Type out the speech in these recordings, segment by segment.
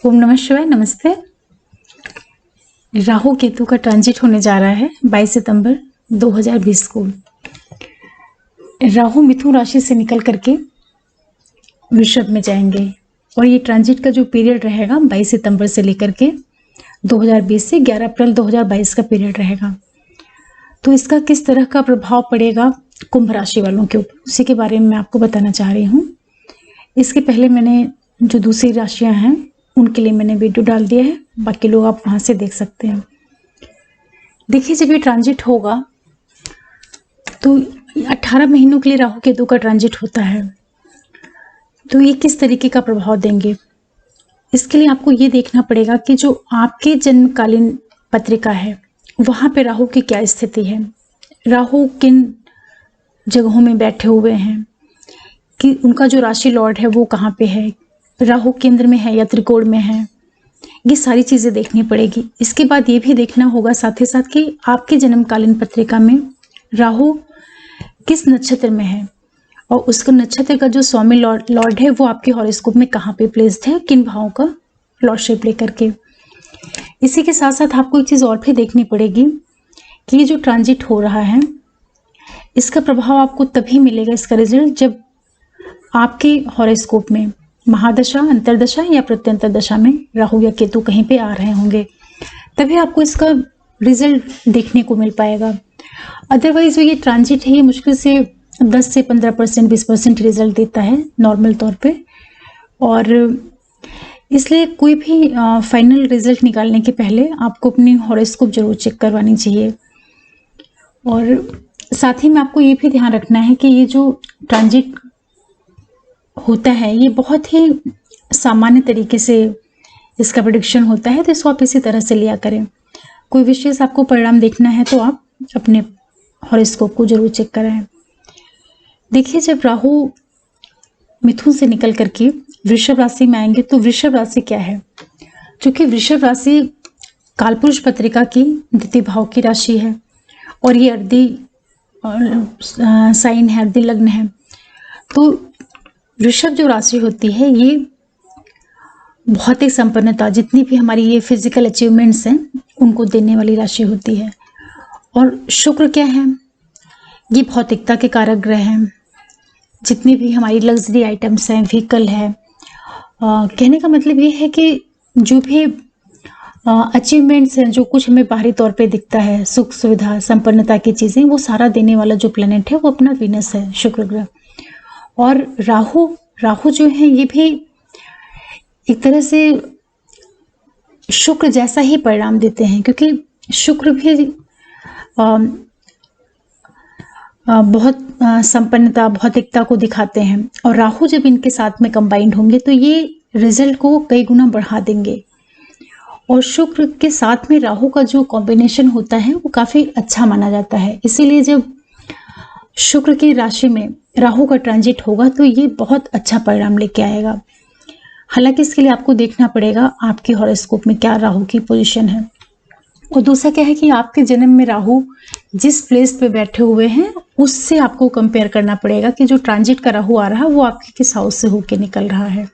ओम नमः शिवाय। नमस्ते। राहु केतु का ट्रांजिट होने जा रहा है 22 सितंबर 2020 को। राहु मिथुन राशि से निकल करके वृषभ में जाएंगे और ये ट्रांजिट का जो पीरियड रहेगा 22 सितंबर से लेकर के 2020 से 11 अप्रैल 2022 का पीरियड रहेगा। तो इसका किस तरह का प्रभाव पड़ेगा कुंभ राशि वालों के ऊपर, उसी के बारे में मैं आपको बताना चाह रही हूँ। इसके पहले मैंने जो दूसरी राशियां हैं उनके लिए मैंने वीडियो डाल दिया है, बाकी लोग आप वहां से देख सकते हैं। देखिए, जब ये ट्रांजिट होगा तो 18 महीनों के लिए राहु केतु का ट्रांजिट होता है, तो ये किस तरीके का प्रभाव देंगे, इसके लिए आपको ये देखना पड़ेगा कि जो आपके जन्मकालीन पत्रिका है वहां पे राहु की क्या स्थिति है, राहु किन जगहों में बैठे हुए हैं, कि उनका जो राशि लॉर्ड है वो कहाँ पे है, राहु केंद्र में है या त्रिकोण में है, ये सारी चीजें देखनी पड़ेगी। इसके बाद ये भी देखना होगा साथ ही साथ कि आपके जन्मकालीन पत्रिका में राहु किस नक्षत्र में है और उसका नक्षत्र का जो स्वामी लॉर्ड है वो आपके हॉरोस्कोप में कहाँ पे प्लेस्ड है, किन भावों का लॉर्डशिप लेकर के। इसी के साथ साथ आपको एक चीज और भी देखनी पड़ेगी कि ये जो ट्रांजिट हो रहा है इसका प्रभाव आपको तभी मिलेगा, इसका रिजल्ट, जब आपके हॉरोस्कोप में महादशा, अंतरदशा या प्रत्यंतर दशा में राहु या केतु कहीं पे आ रहे होंगे, तभी आपको इसका रिजल्ट देखने को मिल पाएगा। अदरवाइज जो ये ट्रांजिट है ये मुश्किल से 10 से 15%, 20% रिजल्ट देता है नॉर्मल तौर पे, और इसलिए कोई भी फाइनल रिजल्ट निकालने के पहले आपको अपनी हॉरोस्कोप जरूर चेक करवानी चाहिए। और साथ ही में आपको ये भी ध्यान रखना है कि ये जो ट्रांजिट होता है ये बहुत ही सामान्य तरीके से इसका प्रेडिक्शन होता है, तो इसको आप इसी तरह से लिया करें। कोई विशेष आपको परिणाम देखना है तो आप अपने हॉरोस्कोप को जरूर चेक कराएं। देखिए, जब राहु मिथुन से निकल करके वृषभ राशि में आएंगे तो वृषभ राशि क्या है, क्योंकि वृषभ राशि कालपुरुष पत्रिका की द्वितीय भाव की राशि है और ये अर्धी साइन है, अर्धी लग्न है। तो वृषभ जो राशि होती है ये भौतिक संपन्नता, जितनी भी हमारी ये फिजिकल अचीवमेंट्स हैं उनको देने वाली राशि होती है। और शुक्र क्या है, ये भौतिकता के कारक ग्रह हैं। जितनी भी हमारी लग्जरी आइटम्स हैं, व्हीकल है, कहने का मतलब ये है कि जो भी अचीवमेंट्स हैं, जो कुछ हमें बाहरी तौर पे दिखता है, सुख सुविधा, संपन्नता की चीजें, वो सारा देने वाला जो प्लेनेट है वो अपना वीनस है, शुक्र ग्रह। और राहु जो है ये भी एक तरह से शुक्र जैसा ही परिणाम देते हैं, क्योंकि शुक्र भी बहुत संपन्नता, भौतिकता को दिखाते हैं, और राहु जब इनके साथ में कंबाइंड होंगे तो ये रिजल्ट को कई गुना बढ़ा देंगे। और शुक्र के साथ में राहु का जो कॉम्बिनेशन होता है वो काफी अच्छा माना जाता है, इसीलिए जब शुक्र की राशि में राहु का ट्रांजिट होगा तो ये बहुत अच्छा परिणाम लेके आएगा। हालांकि इसके लिए आपको देखना पड़ेगा आपके हॉरोस्कोप में क्या राहु की पोजीशन है, और दूसरा क्या है कि आपके जन्म में राहु जिस प्लेस पे बैठे हुए हैं उससे आपको कंपेयर करना पड़ेगा कि जो ट्रांजिट का राहु आ रहा है वो आपके किस हाउस से होके निकल रहा है।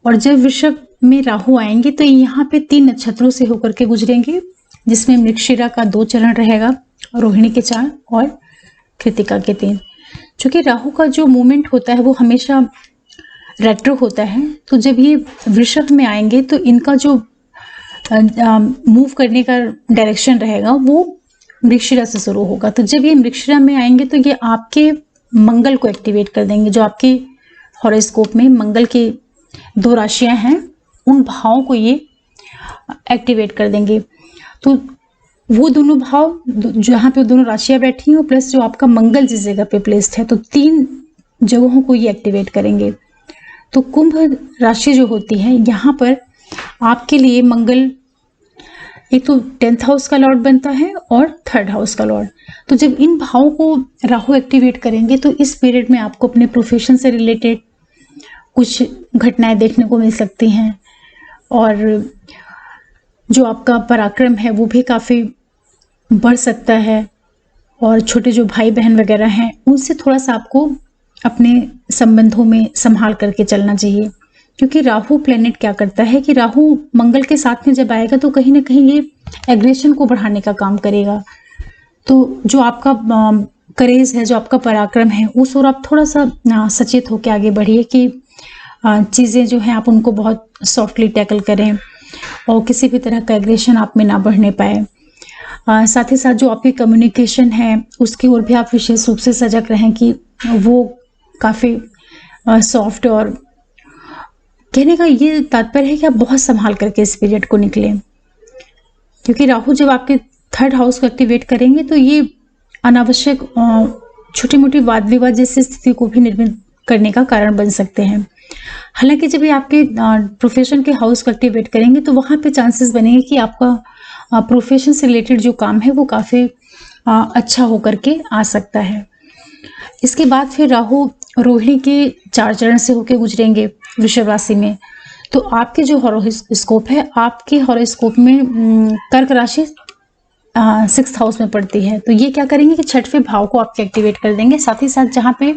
और जब वृषभ में राहु आएंगे तो यहाँ पे 3 नक्षत्रों से होकर के गुजरेंगे, जिसमें मृगशिरा का 2 चरण रहेगा, रोहिणी के 4 और कृतिका के 3। चूंकि राहु का जो मूवमेंट होता है वो हमेशा रेट्रो होता है, तो जब ये वृषभ में आएंगे तो इनका जो मूव करने का डायरेक्शन रहेगा वो मृगशिरा से शुरू होगा। तो जब ये मृगशिरा में आएंगे तो ये आपके मंगल को एक्टिवेट कर देंगे, जो आपके हॉरोस्कोप में मंगल के 2 राशियां हैं उन भावों को ये एक्टिवेट कर देंगे। तो वो दोनों भाव जहाँ पे दोनों राशियां बैठी हैं प्लस जो आपका मंगल जिस जगह पे प्लेस्ड है, तो 3 जगहों को ये एक्टिवेट करेंगे। तो कुंभ राशि जो होती है यहाँ पर आपके लिए मंगल एक तो 10th हाउस का लॉर्ड बनता है और 3rd हाउस का लॉर्ड। तो जब इन भावों को राहु एक्टिवेट करेंगे तो इस पीरियड में आपको अपने प्रोफेशन से रिलेटेड कुछ घटनाएं देखने को मिल सकती हैं, और जो आपका पराक्रम है वो भी काफी बढ़ सकता है, और छोटे जो भाई बहन वगैरह हैं उनसे थोड़ा सा आपको अपने संबंधों में संभाल करके चलना चाहिए, क्योंकि राहु प्लेनेट क्या करता है कि राहु मंगल के साथ में जब आएगा तो कहीं ना कहीं ये एग्रेशन को बढ़ाने का काम करेगा। तो जो आपका करेज है, जो आपका पराक्रम है, उस ओर आप थोड़ा सा सचेत होकर आगे बढ़िए कि चीज़ें जो हैं आप उनको बहुत सॉफ्टली टैकल करें और किसी भी तरह का एग्रेशन आप में ना बढ़ने पाए। साथ ही साथ जो आपकी कम्युनिकेशन है उसकी ओर भी आप विशेष रूप से सजग रहें कि वो काफ़ी सॉफ्ट, और कहने का ये तात्पर्य है कि आप बहुत संभाल करके इस पीरियड को निकलें, क्योंकि राहु जब आपके 3rd हाउस को एक्टिवेट करेंगे तो ये अनावश्यक छोटी मोटी वाद विवाद जैसी स्थिति को भी निर्मित करने का कारण बन सकते हैं। हालांकि जब ये आपके प्रोफेशन के हाउस को एक्टिवेट करेंगे तो वहाँ पे चांसेस बनेंगे कि आपका प्रोफेशन से रिलेटेड जो काम है वो काफ़ी अच्छा होकर के आ सकता है। इसके बाद फिर राहु रोहिणी के 4 चरण से होकर गुजरेंगे वृषभ राशि में। तो आपके जो हॉरोस्कोप है, आपके हॉरोस्कोप में कर्क राशि 6th हाउस में पड़ती है। तो ये क्या करेंगे कि 6वें भाव को आपके एक्टिवेट कर देंगे। साथ ही साथ जहाँ पे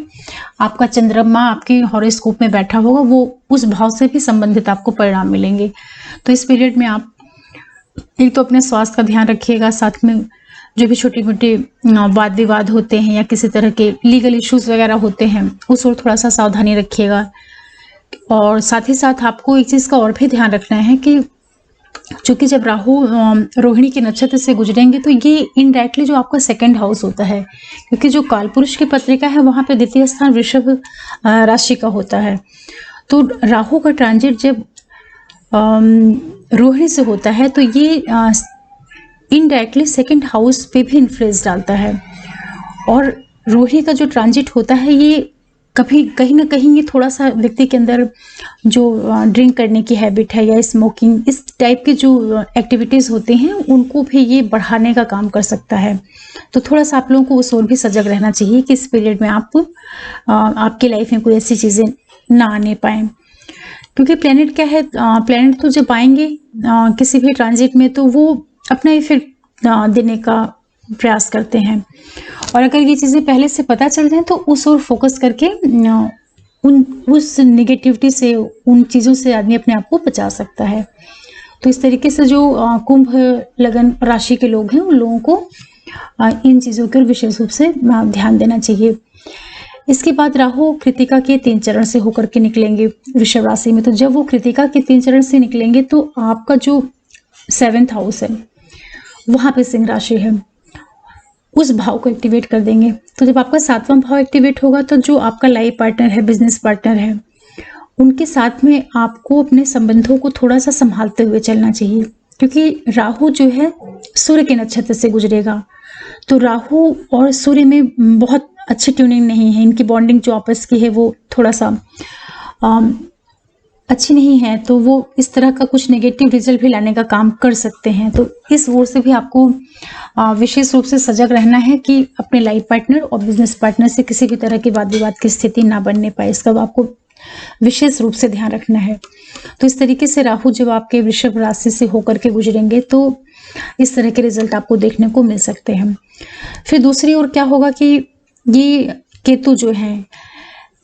आपका चंद्रमा आपके हॉरोस्कोप में बैठा होगा वो उस भाव से भी संबंधित आपको परिणाम मिलेंगे। तो इस पीरियड में आप एक तो अपने स्वास्थ्य का ध्यान रखिएगा, साथ में जो भी छोटी मोटी वाद विवाद होते हैं या किसी तरह के लीगल इश्यूज वगैरह होते हैं उस ओर थोड़ा सा सावधानी रखिएगा। और साथ ही साथ आपको एक चीज़ का और भी ध्यान रखना है कि चूंकि जब राहु रोहिणी के नक्षत्र से गुजरेंगे तो ये इनडायरेक्टली जो आपका 2nd हाउस होता है, क्योंकि जो कालपुरुष की पत्रिका है वहाँ पे द्वितीय स्थान वृषभ राशि का होता है। तो राहु का ट्रांजिट जब रोहिणी से होता है तो ये इनडायरेक्टली 2nd हाउस पे भी इन्फ्लुएंस डालता है। और रोहिणी का जो ट्रांजिट होता है ये कभी कहीं ना कहीं ये थोड़ा सा व्यक्ति के अंदर जो ड्रिंक करने की हैबिट है या स्मोकिंग, इस टाइप की जो एक्टिविटीज़ होती हैं उनको भी ये बढ़ाने का काम कर सकता है। तो थोड़ा सा आप लोगों को उस ओर भी सजग रहना चाहिए कि इस पीरियड में आपकी लाइफ में कोई ऐसी चीज़ें ना आने पाएँ। क्योंकि प्लेनेट क्या है, प्लेनेट तो जब आएंगे किसी भी ट्रांजिट में तो वो अपना इफेक्ट देने का प्रयास करते हैं, और अगर ये चीज़ें पहले से पता चल जाए तो उस ओर फोकस करके उस निगेटिविटी से, उन चीज़ों से आदमी अपने आप को बचा सकता है। तो इस तरीके से जो कुंभ लगन राशि के लोग हैं उन लोगों को इन चीज़ों के विशेष रूप से ध्यान देना चाहिए। इसके बाद राहु कृतिका के 3 चरण से होकर के निकलेंगे वृषभ राशि में। तो जब वो कृतिका के 3 चरण से निकलेंगे तो आपका जो 7th हाउस है वहाँ पे सिंह राशि है, उस भाव को एक्टिवेट कर देंगे। तो जब आपका 7वां भाव एक्टिवेट होगा तो जो आपका लाइफ पार्टनर है, बिजनेस पार्टनर है, उनके साथ में आपको अपने संबंधों को थोड़ा सा संभालते हुए चलना चाहिए, क्योंकि राहु जो है सूर्य के नक्षत्र से गुजरेगा। तो राहु और सूर्य में बहुत अच्छी ट्यूनिंग नहीं है, इनकी बॉन्डिंग जो आपस की है वो थोड़ा सा अच्छी नहीं है, तो वो इस तरह का कुछ नेगेटिव रिजल्ट भी लाने का काम कर सकते हैं। तो इस ओर से भी आपको विशेष रूप से सजग रहना है कि अपने लाइफ पार्टनर और बिजनेस पार्टनर से किसी भी तरह की वाद विवाद की स्थिति ना बनने पाए, इसका आपको विशेष रूप से ध्यान रखना है। तो इस तरीके से राहु जब आपके वृषभ राशि से होकर के गुजरेंगे तो इस तरह के रिजल्ट आपको देखने को मिल सकते हैं। फिर दूसरी ओर क्या होगा कि ये केतु जो है,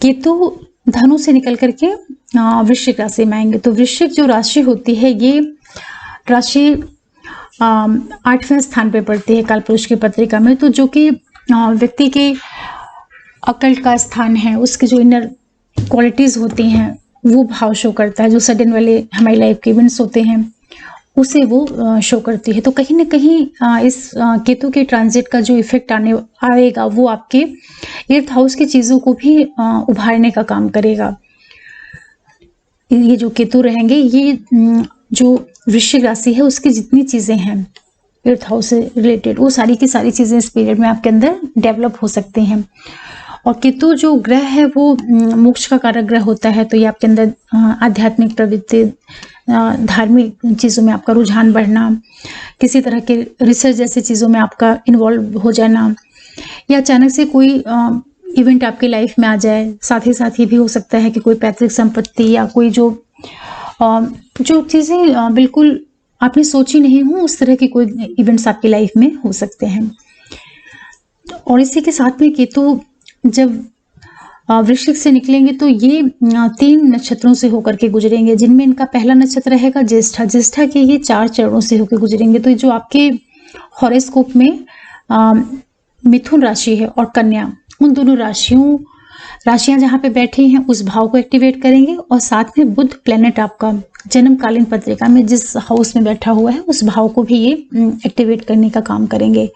केतु धनु से निकल करके वृश्चिक राशि में आएंगे। तो वृश्चिक जो राशि होती है ये राशि 8वें स्थान पे पड़ती है कालपुरुष की पत्रिका में। तो जो कि व्यक्ति के अकल्ट का स्थान है, उसके जो इनर क्वालिटीज होती हैं वो भाव शो करता है। जो सडन वाले हमारी लाइफ के इवेंट्स होते हैं उसे वो शो करती है। तो कहीं ना कहीं इस केतु के ट्रांजिट का जो इफेक्ट आएगा वो आपके 8th हाउस की चीज़ों को भी उभारने का काम करेगा। ये जो केतु रहेंगे ये जो वृश्चिक राशि है उसकी जितनी चीज़ें हैं 8th हाउस से रिलेटेड वो सारी की सारी चीज़ें इस पीरियड में आपके अंदर डेवलप हो सकती हैं। और केतु जो ग्रह है वो मोक्ष का कारक ग्रह होता है। तो ये आपके अंदर आध्यात्मिक प्रवृत्ति, धार्मिक चीज़ों में आपका रुझान बढ़ना, किसी तरह के रिसर्च जैसी चीज़ों में आपका इन्वॉल्व हो जाना, या अचानक से कोई इवेंट आपकी लाइफ में आ जाए। साथ ही भी हो सकता है कि कोई पैतृक संपत्ति या कोई जो चीज़ें बिल्कुल आपने सोची नहीं हो उस तरह के कोई इवेंट्स आपकी लाइफ में हो सकते हैं। और इसी के साथ में केतु जब वृश्चिक से निकलेंगे तो ये 3 नक्षत्रों से होकर के गुजरेंगे, जिनमें इनका पहला नक्षत्र रहेगा ज्येष्ठा। ज्येष्ठा के ये 4 चरणों से होकर गुजरेंगे। तो जो आपके हॉरोस्कोप में मिथुन राशि है और कन्या, उन दोनों राशियां जहां पे बैठी हैं उस भाव को एक्टिवेट करेंगे, और साथ में बुध प्लेनेट आपका जन्मकालीन पत्रिका में जिस हाउस में बैठा हुआ है उस भाव को भी ये एक्टिवेट करने का काम करेंगे।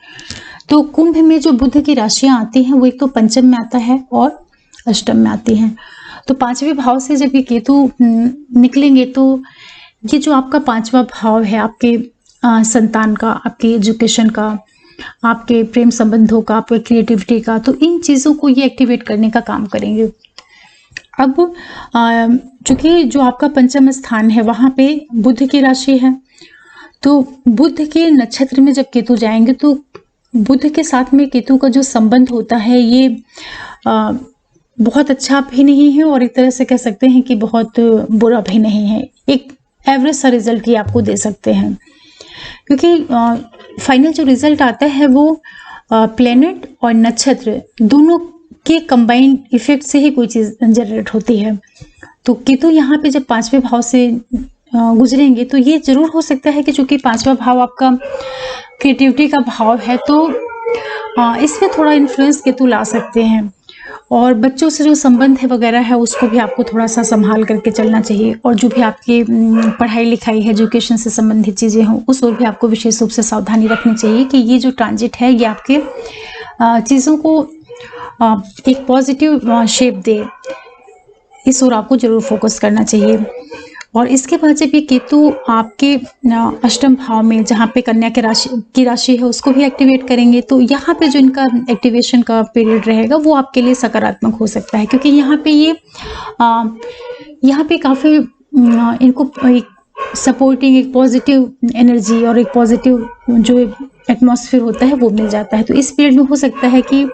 तो कुंभ में जो बुध की राशियां आती हैं वो एक तो पंचम में आता है और अष्टम में आती हैं। तो 5वें भाव से जब ये केतु निकलेंगे तो ये जो आपका 5वां भाव है आपके संतान का, आपके एजुकेशन का, आपके प्रेम संबंधों का, आपके क्रिएटिविटी का, तो इन चीज़ों को ये एक्टिवेट करने का काम करेंगे। अब चूंकि जो आपका पंचम स्थान है वहाँ पे बुध की राशि है, तो बुध के नक्षत्र में जब केतु जाएंगे तो बुध के साथ में केतु का जो संबंध होता है ये बहुत अच्छा भी नहीं है और एक तरह से कह सकते हैं कि बहुत बुरा भी नहीं है। एक एवरेज सा रिजल्ट ये आपको दे सकते हैं, क्योंकि फाइनल जो रिजल्ट आता है वो प्लेनेट और नक्षत्र दोनों के कंबाइंड इफेक्ट से ही कोई चीज़ जनरेट होती है। तो केतु यहाँ पे जब 5वें भाव से गुजरेंगे तो ये जरूर हो सकता है कि चूंकि 5वां भाव आपका क्रिएटिविटी का भाव है तो इसमें थोड़ा इन्फ्लुएंस केतु ला सकते हैं, और बच्चों से जो संबंध है वगैरह है उसको भी आपको थोड़ा सा संभाल करके चलना चाहिए, और जो भी आपकी पढ़ाई लिखाई है, एजुकेशन से संबंधित चीज़ें हों उस ओर भी आपको विशेष रूप से सावधानी रखनी चाहिए कि ये जो ट्रांजिट है ये आपके चीज़ों को एक पॉजिटिव शेप दे, इस ओर आपको जरूर फोकस करना चाहिए। और इसके बाद जब ये केतु आपके अष्टम भाव में जहाँ पे कन्या की राशि है उसको भी एक्टिवेट करेंगे, तो यहाँ पे जो इनका एक्टिवेशन का पीरियड रहेगा वो आपके लिए सकारात्मक हो सकता है, क्योंकि यहाँ पे काफ़ी इनको एक सपोर्टिंग, एक पॉजिटिव एनर्जी और एक पॉजिटिव जो एटमॉस्फेयर होता है वो मिल जाता है। तो इस पीरियड में हो सकता है कि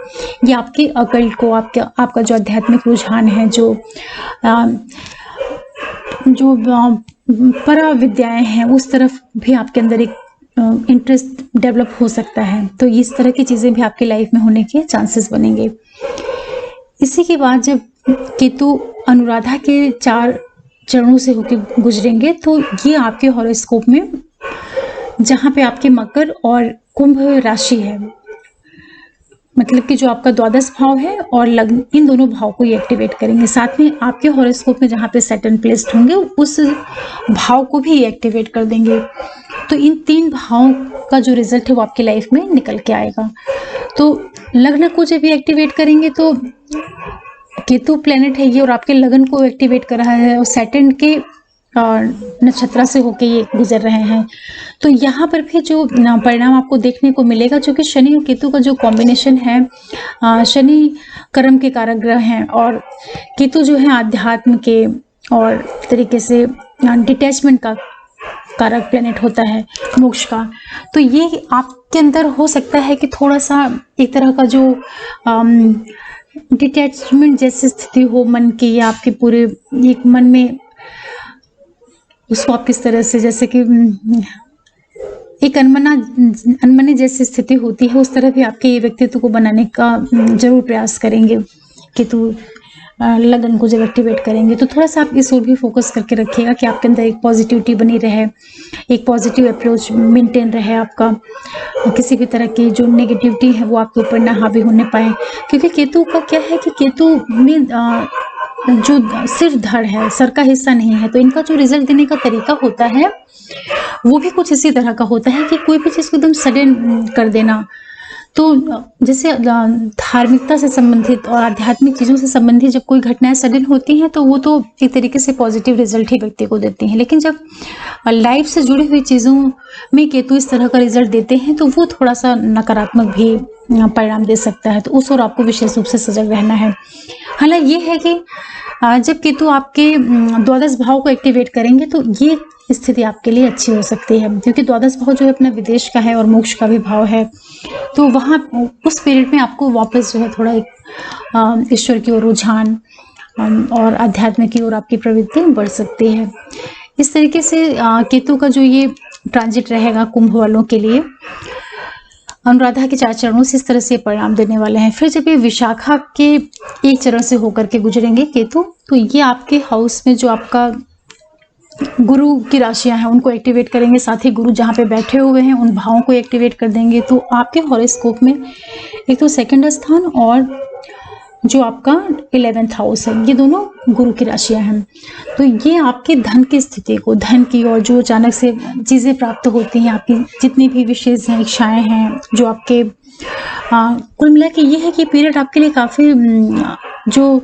ये आपके अकल्ट को, आपका जो आध्यात्मिक रुझान है, जो परा विद्याएं हैं उस तरफ भी आपके अंदर एक इंटरेस्ट डेवलप हो सकता है। तो इस तरह की चीज़ें भी आपकी लाइफ में होने के चांसेस बनेंगे। इसी के बाद जब केतु अनुराधा के 4 चरणों से होकर गुजरेंगे तो ये आपके हॉरोस्कोप में जहाँ पे आपके मकर और कुंभ राशि है, मतलब कि जो आपका द्वादश भाव है और लग्न, इन दोनों भाव को ये एक्टिवेट करेंगे। साथ में आपके हॉरोस्कोप में जहाँ पे सैटर्न प्लेस्ड होंगे उस भाव को भी ये एक्टिवेट कर देंगे। तो इन 3 भावों का जो रिजल्ट है वो आपकी लाइफ में निकल के आएगा। तो लग्न को जब ये एक्टिवेट करेंगे तो केतु प्लेनेट है ये और आपके लगन को एक्टिवेट कर रहा है, और सैटर्न के नक्षत्र से होके ये गुजर रहे हैं। तो यहाँ पर भी जो परिणाम आपको देखने को मिलेगा, क्योंकि शनि और केतु का जो कॉम्बिनेशन है, शनि कर्म के कारक ग्रह हैं और केतु जो है आध्यात्म के और तरीके से डिटैचमेंट का कारक प्लेनेट होता है, मोक्ष का। तो ये आपके अंदर हो सकता है कि थोड़ा सा एक तरह का जो डिटैचमेंट जैसी स्थिति हो मन की, या आपके पूरे एक मन में उसको आप किस तरह से, जैसे कि एक अनमनी जैसी स्थिति होती है, उस तरह भी आपके ये व्यक्तित्व को बनाने का जरूर प्रयास करेंगे केतु लगन को जब एक्टिवेट करेंगे। तो थोड़ा सा आप इस ओर भी फोकस करके रखिएगा कि आपके अंदर एक पॉजिटिविटी बनी रहे, एक पॉजिटिव अप्रोच मेंटेन रहे, आपका किसी भी तरह की जो नेगेटिविटी है वो आपके ऊपर ना हावी होने पाए। क्योंकि केतु का क्या है कि केतु में जो सिर्फ धड़ है, सर का हिस्सा नहीं है, तो इनका जो रिजल्ट देने का तरीका होता है वो भी कुछ इसी तरह का होता है कि कोई भी चीज़ को एकदम सडन कर देना। तो जैसे धार्मिकता से संबंधित और आध्यात्मिक चीज़ों से संबंधित जब कोई घटनाएं सडन होती हैं तो वो तो एक तरीके से पॉजिटिव रिजल्ट ही व्यक्ति को देती हैं, लेकिन जब लाइफ से जुड़ी हुई चीज़ों में केतु इस तरह का रिजल्ट देते हैं तो वो थोड़ा सा नकारात्मक भी परिणाम दे सकता है। तो उस ओर आपको विशेष रूप से सजग रहना है। हालांकि ये है कि जब केतु आपके द्वादश भाव को एक्टिवेट करेंगे तो ये स्थिति आपके लिए अच्छी हो सकती है, क्योंकि द्वादश भाव जो है अपना विदेश का है और मोक्ष का भी भाव है। तो वहाँ उस पीरियड में आपको वापस जो है थोड़ा एक ईश्वर की ओर रुझान और अध्यात्म की ओर आपकी प्रवृत्ति बढ़ सकती है। इस तरीके से केतु का जो ये ट्रांजिट रहेगा कुंभ वालों के लिए। अनुराधा के 4 चरणों से इस तरह से परिणाम देने वाले हैं। फिर जब ये विशाखा के 1 चरण से होकर के गुजरेंगे केतु, तो ये आपके हाउस में जो आपका गुरु की राशियां हैं उनको एक्टिवेट करेंगे, साथ ही गुरु जहाँ पे बैठे हुए हैं उन भावों को एक्टिवेट कर देंगे। तो आपके हॉरोस्कोप में एक तो 2nd स्थान और जो आपका 11th हाउस है, ये दोनों गुरु की राशियां हैं। तो ये आपके धन की स्थिति को, धन की और जो अचानक से चीज़ें प्राप्त होती हैं, आपकी जितनी भी विशेष हैं, इच्छाएं हैं, जो आपके कुल मिला के ये है कि पीरियड आपके लिए काफ़ी जो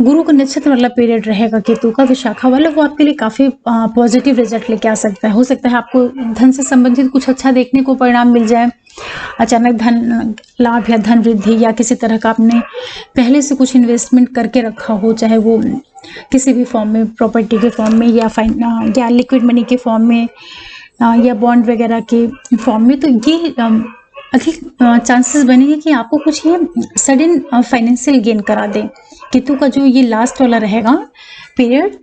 गुरु का नक्षत्र वाला पीरियड रहेगा केतु का, विशाखा वाला, वो आपके लिए काफ़ी पॉजिटिव रिजल्ट लेके आ सकता है। हो सकता है आपको धन से संबंधित कुछ अच्छा देखने को परिणाम मिल जाए, अचानक धन लाभ या धन वृद्धि, या किसी तरह का आपने पहले से कुछ इन्वेस्टमेंट करके रखा हो, चाहे वो किसी भी फॉर्म में, प्रॉपर्टी के फॉर्म में या लिक्विड मनी के फॉर्म में या बॉन्ड वगैरह के फॉर्म में, तो ये अधिक चांसेस बनेंगे कि आपको कुछ ये सडन फाइनेंशियल गेन करा दे। केतु का जो ये लास्ट वाला रहेगा पीरियड,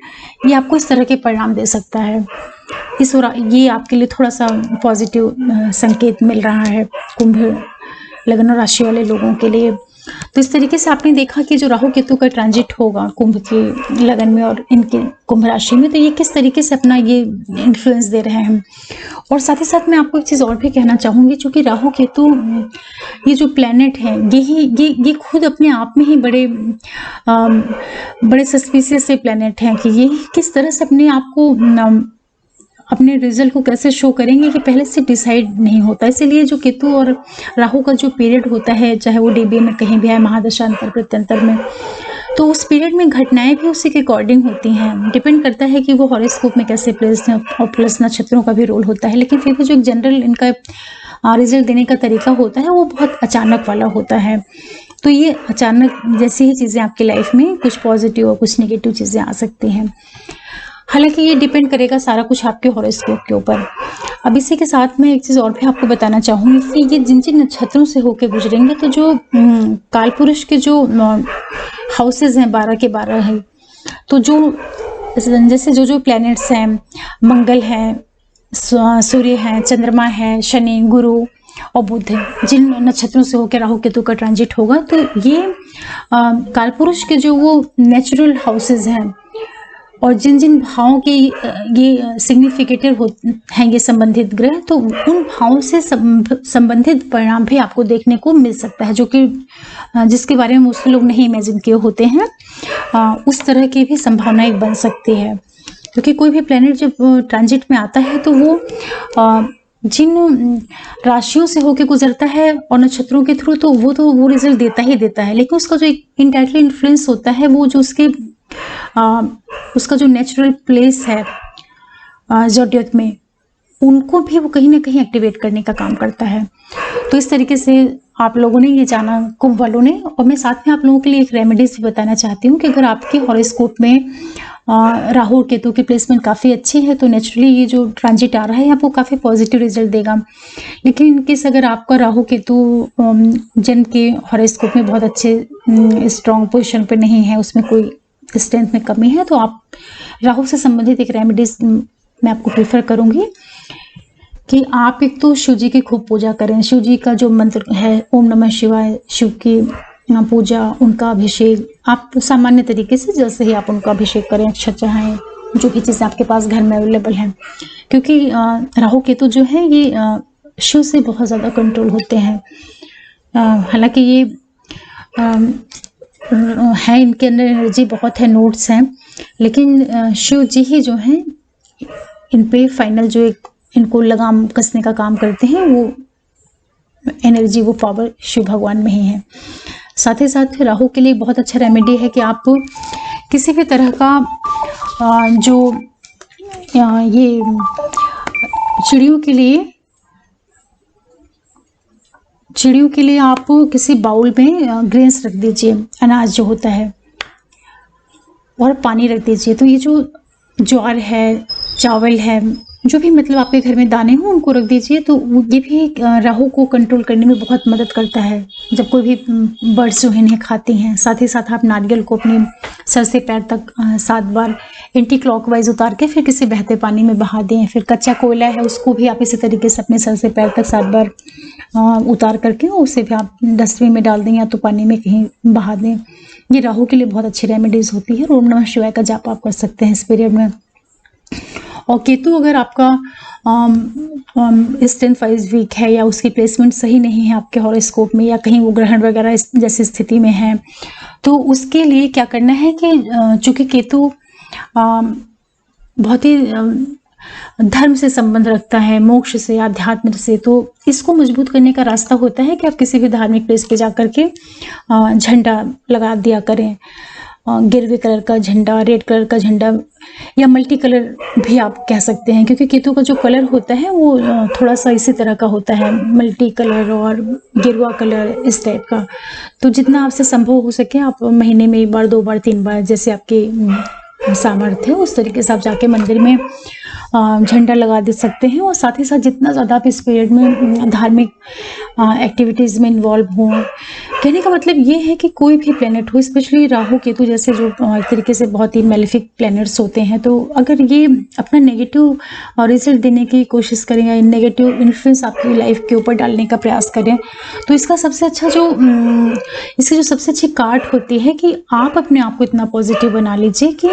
ये आपको इस तरह के परिणाम दे सकता है। ये आपके लिए थोड़ा सा पॉजिटिव संकेत मिल रहा है कुंभ लग्न राशि वाले लोगों के लिए। तो इस तरीके से आपने देखा कि जो राहु केतु का ट्रांजिट होगा कुंभ के लगन में और इनके कुंभ राशि में, तो ये किस तरीके से अपना ये इन्फ्लुएंस दे रहे हैं। और साथ ही साथ मैं आपको एक चीज़ और भी कहना चाहूँगी, चूँकि राहु केतु ये जो प्लैनेट हैं, ये खुद अपने आप में ही बड़े सस्पिशियस से प्लैनेट हैं कि ये किस तरह से अपने आप को अपने रिजल्ट को कैसे शो करेंगे कि पहले से डिसाइड नहीं होता। इसीलिए जो केतु और राहु का जो पीरियड होता है, चाहे वो डीबीए में कहीं भी है, महादशांतर प्रत्यंतर में, तो उस पीरियड में घटनाएं भी उसी के अकॉर्डिंग होती हैं। डिपेंड करता है कि वो हॉरोस्कोप में कैसे प्लेस्ड हैं, और प्लस नक्षत्रों का भी रोल होता है। लेकिन फिर भी जो एक जनरल इनका रिजल्ट देने का तरीका होता है वो बहुत अचानक वाला होता है। तो ये अचानक जैसी ही चीज़ें आपकी लाइफ में कुछ पॉजिटिव और कुछ नेगेटिव चीज़ें आ सकती हैं। हालांकि ये डिपेंड करेगा सारा कुछ आपके हॉरोस्कोप के ऊपर। अब इसी के साथ मैं एक चीज़ और भी आपको बताना चाहूँगी कि ये जिन जिन नक्षत्रों से होकर गुजरेंगे, तो जो काल पुरुष के जो हाउसेज हैं 12 के 12 हैं, तो जो जैसे जो प्लैनेट्स हैं, मंगल हैं, सूर्य हैं, चंद्रमा है, शनि, गुरु और बुध, जिन नक्षत्रों से होकर राहु केतु का ट्रांजिट होगा, तो ये काल पुरुष के जो वो नेचुरल हाउसेज हैं और जिन जिन भावों के ये सिग्निफिकेटिव हैं ये संबंधित ग्रह, तो उन भावों से संबंधित परिणाम भी आपको देखने को मिल सकता है, जो कि जिसके बारे में मुझसे लोग नहीं इमेजिन किए होते हैं। उस तरह की भी संभावना एक बन सकती है, क्योंकि कोई भी प्लेनेट जब ट्रांजिट में आता है तो वो जिन राशियों से होकर गुजरता है और नक्षत्रों के थ्रू, तो वो रिजल्ट देता ही देता है। लेकिन उसका जो एक इनडायरेक्टली इन्फ्लुएंस होता है, वो जो उसका जो नेचुरल प्लेस है ज़ोडिएक में, उनको भी वो कहीं ना कहीं एक्टिवेट करने का काम करता है। तो इस तरीके से आप लोगों ने ये जाना, कुंभ वालों ने। और मैं साथ में आप लोगों के लिए एक रेमेडीज भी बताना चाहती हूँ कि अगर आपके हॉरोस्कोप में राहु और केतु की प्लेसमेंट काफ़ी अच्छी है, तो नेचुरली ये जो ट्रांजिट आ रहा है आपको काफ़ी पॉजिटिव रिजल्ट देगा। लेकिन इनकेस अगर आपका राहु केतु जन के हॉरोस्कोप में बहुत अच्छे स्ट्रॉन्ग पोजिशन पे नहीं है, उसमें कोई स्ट्रेंथ में कमी है, तो आप राहु से संबंधित एक रेमेडीज मैं आपको प्रेफर करूंगी कि आप एक तो शिव जी की खूब पूजा करें। शिव जी का जो मंत्र है ओम नमः शिवाय, शिव की पूजा, उनका अभिषेक आप सामान्य तरीके से जैसे ही आप उनका अभिषेक करें, अच्छा चाहें, जो भी चीज़ें आपके पास घर में अवेलेबल हैं, क्योंकि राहु केतु जो है ये शिव से बहुत ज़्यादा कंट्रोल होते हैं। हालांकि ये है, इनके अंदर एनर्जी बहुत है, नोट्स हैं, लेकिन शिव जी ही जो हैं इन पे फाइनल जो एक इनको लगाम कसने का काम करते हैं। वो एनर्जी, वो पावर शिव भगवान में ही है। साथ ही साथ राहु के लिए बहुत अच्छा रेमेडी है कि आप किसी भी तरह का जो ये चिड़ियों के लिए आप किसी बाउल में ग्रेन्स रख दीजिए, अनाज जो होता है, और पानी रख दीजिए। तो ये जो ज्वार है, चावल है, जो भी मतलब आपके घर में दाने हों उनको रख दीजिए, तो ये भी राहु को कंट्रोल करने में बहुत मदद करता है। जब कोई भी बर्ड्स जो है इन्हें खाती हैं। साथ ही साथ आप नारियल को अपने सर से पैर तक 7 बार एंटी क्लॉकवाइज उतार के फिर किसी बहते पानी में बहा दें। फिर कच्चा कोयला है उसको भी आप इसी तरीके से अपने सर से पैर तक 7 बार उतार करके उसे भी आप डस्टबिन में डाल दें या तो पानी में कहीं बहा दें। ये राहु के लिए बहुत अच्छी रेमेडीज होती है। ओम नमः शिवाय का जाप आप कर सकते हैं इस पीरियड में। और केतु अगर आपका स्ट्रेंथ वाइज वीक है या उसकी प्लेसमेंट सही नहीं है आपके हॉरोस्कोप में, या कहीं वो ग्रहण वगैरह जैसी स्थिति में है, तो उसके लिए क्या करना है कि चूंकि केतु बहुत ही धर्म से संबंध रखता है, मोक्ष से, आध्यात्म से, तो इसको मजबूत करने का रास्ता होता है कि आप किसी भी धार्मिक प्लेस पे जा करके झंडा लगा दिया करें। गिरवे कलर का झंडा, रेड कलर का झंडा, या मल्टी कलर भी आप कह सकते हैं, क्योंकि केतु का जो कलर होता है वो थोड़ा सा इसी तरह का होता है, मल्टी कलर और गिरवा कलर इस टाइप का। तो जितना आपसे संभव हो सके आप महीने में 1 बार, 2 बार, 3 बार जैसे आपकी सामर्थ्य है उस तरीके से आप जाके मंदिर में झंडा लगा दे सकते हैं। और साथ ही साथ जितना ज़्यादा आप इस पीरियड में धार्मिक एक्टिविटीज़ में इन्वॉल्व हों, कहने का मतलब ये है कि कोई भी प्लेनेट हो, स्पेशली राहु केतु जैसे जो एक तरीके से बहुत ही मेलेफिक प्लैनेट्स होते हैं, तो अगर ये अपना नेगेटिव रिजल्ट देने की कोशिश करें या नेगेटिव इन्फ्लुएंस आपकी लाइफ के ऊपर डालने का प्रयास करें, तो इसका सबसे अच्छा इसकी जो सबसे अच्छी कार्ड होती है कि आप अपने आप को इतना पॉजिटिव बना लीजिए कि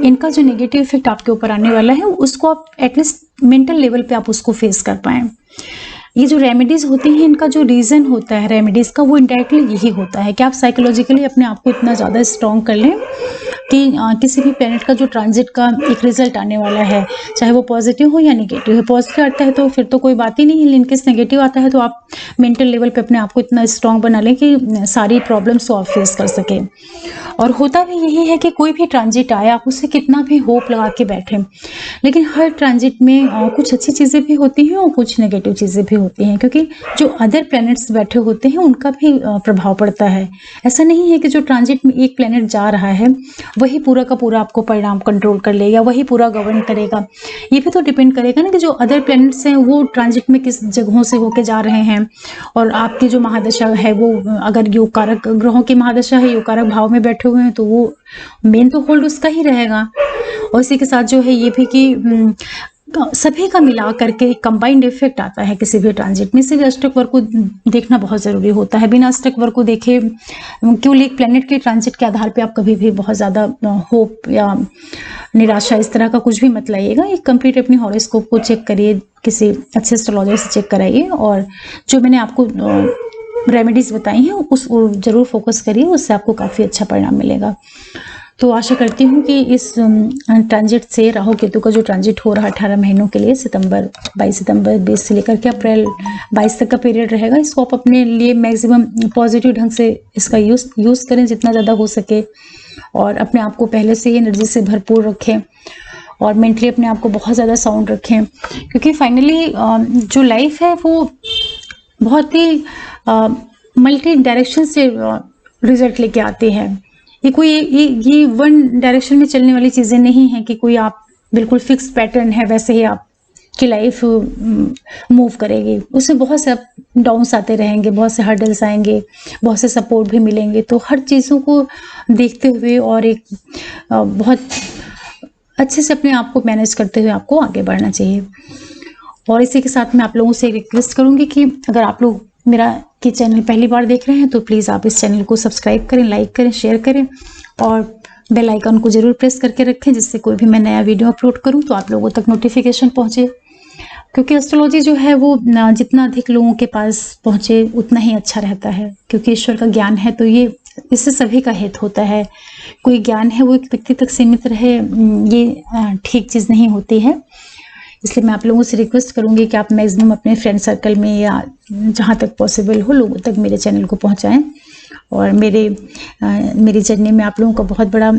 इनका जो नेगेटिव इफेक्ट आपके ऊपर आने वाला है उसको आप एटलीस्ट मेंटल लेवल पे आप उसको फेस कर पाएं। ये जो रेमेडीज होती हैं इनका जो रीज़न होता है रेमेडीज़ का, वो इंडायरेक्टली यही होता है कि आप साइकोलॉजिकली अपने आप को इतना ज़्यादा स्ट्रॉन्ग कर लें कि किसी भी प्लैनेट का जो ट्रांजिट का एक रिजल्ट आने वाला है, चाहे वो पॉजिटिव हो या नेगेटिव है। पॉजिटिव आता है तो फिर तो कोई बात ही नहीं है, इनकेस नेगेटिव आता है तो आप मेंटल लेवल पे अपने आप को इतना स्ट्रॉन्ग बना लें कि सारी प्रॉब्लम्स को आप फेस कर सकें। और होता भी यही है कि कोई भी ट्रांजिट आए, आप उससे कितना भी होप लगा के बैठें, लेकिन हर ट्रांजिट में कुछ अच्छी चीज़ें भी होती हैं और कुछ नेगेटिव चीज़ें भी होती हैं, क्योंकि जो अदर प्लैनेट्स बैठे होते हैं उनका भी प्रभाव पड़ता है। ऐसा नहीं है कि जो ट्रांजिट में एक प्लैनेट जा रहा है वही पूरा का पूरा आपको परिणाम कंट्रोल कर ले या वही पूरा गवर्न करेगा। ये भी तो डिपेंड करेगा ना कि जो अदर प्लैनेट्स हैं वो ट्रांजिट में किस जगहों से होके जा रहे हैं, और आपकी जो महादशा है वो अगर योग कारक ग्रहों की महादशा है, योग कारक भाव में बैठे हुए हैं, तो वो मेन तो होल्ड उसका ही रहेगा। और इसी के साथ जो है ये भी कि सभी का मिला करके कंबाइंड इफेक्ट आता है किसी भी ट्रांजिट में, इसलिए अष्टक वर्ग को देखना बहुत ज़रूरी होता है। बिना अष्टक वर्ग को देखे केवल एक प्लैनेट के ट्रांजिट के आधार पे आप कभी भी बहुत ज़्यादा होप या निराशा इस तरह का कुछ भी मत लाइएगा। एक कंप्लीट अपनी हॉरोस्कोप को चेक करिए, किसी अच्छे एस्ट्रोलॉजर से चेक कराइए, और जो मैंने आपको रेमेडीज़ बताई हैं उस ज़रूर फोकस करिए, उससे आपको काफ़ी अच्छा परिणाम मिलेगा। तो आशा करती हूँ कि इस ट्रांजिट से, राहु केतु का जो ट्रांजिट हो रहा 18 महीनों के लिए, 22 सितंबर 20 से लेकर के अप्रैल 22 तक का पीरियड रहेगा, इसको आप अपने लिए मैक्सिमम पॉजिटिव ढंग से इसका यूज़ करें जितना ज़्यादा हो सके, और अपने आप को पहले से ही एनर्जी से भरपूर रखें और मेंटली अपने आप को बहुत ज़्यादा साउंड रखें, क्योंकि फाइनली जो लाइफ है वो बहुत ही मल्टी डायरेक्शन से रिजल्ट लेके आती है। ये कोई ये वन डायरेक्शन में चलने वाली चीज़ें नहीं हैं कि कोई आप बिल्कुल फिक्स पैटर्न है वैसे ही आपकी लाइफ मूव करेगी। उसमें बहुत से डाउन्स आते रहेंगे, बहुत से हर्डल्स आएंगे, बहुत से सपोर्ट भी मिलेंगे। तो हर चीज़ों को देखते हुए और एक बहुत अच्छे से अपने आप को मैनेज करते हुए आपको आगे बढ़ना चाहिए। और इसी के साथ मैं आप लोगों से रिक्वेस्ट करूँगी कि अगर आप लोग मेरा कि चैनल पहली बार देख रहे हैं तो प्लीज़ आप इस चैनल को सब्सक्राइब करें, लाइक करें, शेयर करें और बेल आइकन को ज़रूर प्रेस करके रखें, जिससे कोई भी मैं नया वीडियो अपलोड करूं तो आप लोगों तक नोटिफिकेशन पहुंचे। क्योंकि एस्ट्रोलॉजी जो है वो जितना अधिक लोगों के पास पहुंचे उतना ही अच्छा रहता है, क्योंकि ईश्वर का ज्ञान है तो ये इससे सभी का हित होता है। कोई ज्ञान है वो एक व्यक्ति तक सीमित रहे, ये ठीक चीज़ नहीं होती है। इसलिए मैं आप लोगों से रिक्वेस्ट करूंगी कि आप मैक्सिमम अपने फ्रेंड सर्कल में या जहां तक पॉसिबल हो लोगों तक मेरे चैनल को पहुंचाएं। और मेरी जर्नी में आप लोगों का बहुत बड़ा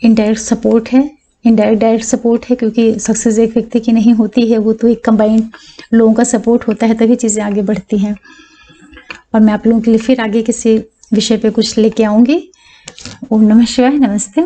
इनडायरेक्ट सपोर्ट है, डायरेक्ट सपोर्ट है, क्योंकि सक्सेस एक व्यक्ति की नहीं होती है, वो तो एक कंबाइंड लोगों का सपोर्ट होता है, तभी चीज़ें आगे बढ़ती हैं। और मैं आप लोगों के लिए फिर आगे किसी विषय पे कुछ लेके आऊँगी। ओम नमः शिवाय, नमस्ते।